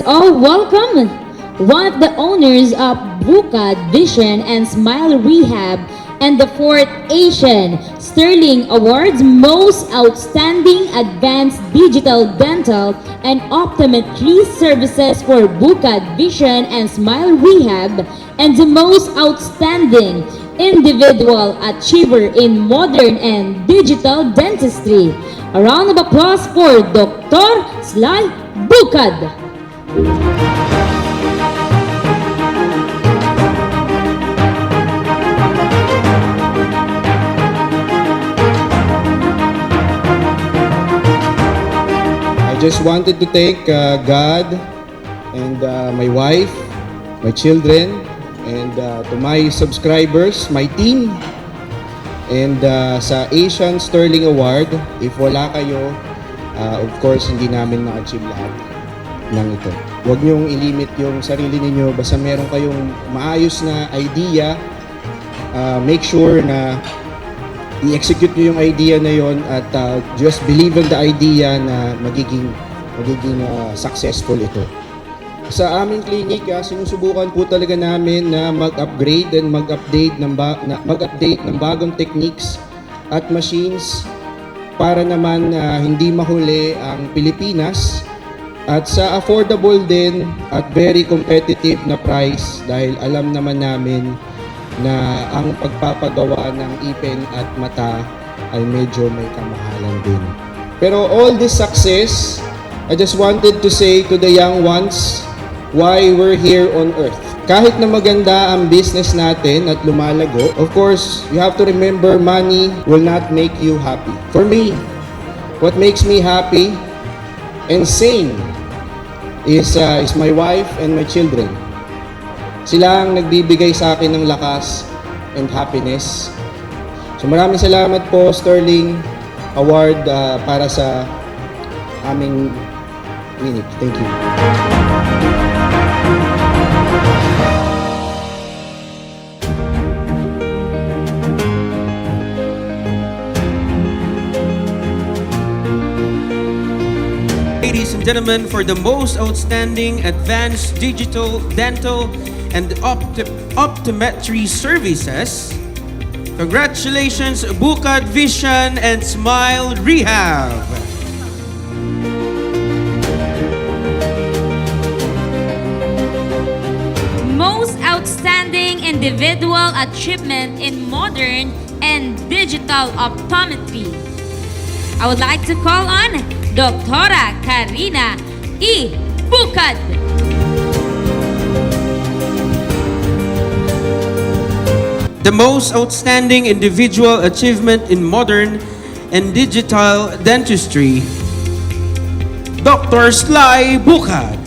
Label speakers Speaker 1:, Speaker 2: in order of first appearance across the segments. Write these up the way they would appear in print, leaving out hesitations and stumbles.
Speaker 1: all welcome. One of the owners of Bucad Vision and Smile Rehab and the 4th Asian Sterling Awards Most Outstanding Advanced Digital Dental and Optometry Services for Bucad Vision and Smile Rehab and the Most Outstanding Individual Achiever in Modern and Digital Dentistry. A round of applause for Dr. Sly Bucad.
Speaker 2: I just wanted to thank God and my wife, my children, and to my subscribers, my team, and sa Asian Sterling Award. If wala kayo, of course, hindi namin ma-achieve lahat ng ito. Huwag niyong ilimit yung sarili ninyo. Basta meron kayong maayos na idea, make sure na i-execute nyo yung idea na yon at just believe in the idea na magiging successful ito. Sa aming clinic, sinusubukan po talaga namin na mag-upgrade and mag-update ng bagong techniques at machines para naman hindi mahuli ang Pilipinas at sa affordable din at very competitive na price dahil alam naman namin na ang pagpapagawa ng ipin at mata ay medyo may kamahalan din. Pero all this success, I just wanted to say to the young ones why we're here on earth. Kahit na maganda ang business natin at lumalago, of course, you have to remember money will not make you happy. For me, what makes me happy and sane is my wife and my children. Sila ang nagbibigay sa akin ng lakas and happiness. So maraming salamat po Sterling Award para sa aming clinic. Thank you.
Speaker 3: Ladies and gentlemen, for the most outstanding advanced digital, dental, and optometry services, congratulations, Bucad Vision and Smile Rehab.
Speaker 1: Most outstanding individual achievement in modern and digital optometry. I would like to call on Dr. Carina E. Bucad.
Speaker 3: The most outstanding individual achievement in modern and digital dentistry, Dr. Sly Bucad.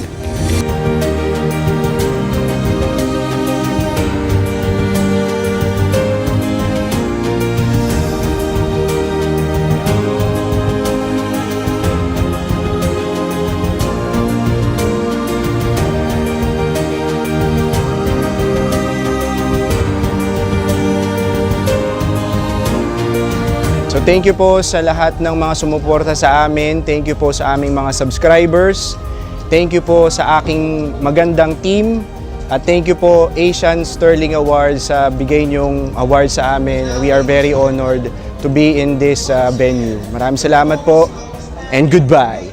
Speaker 2: So thank you po sa lahat ng mga sumuporta sa amin. Thank you po sa aming mga subscribers. Thank you po sa aking magandang team. At thank you po Asian Sterling Awards sa bigay niyong award sa amin. We are very honored to be in this venue. Maraming salamat po and goodbye.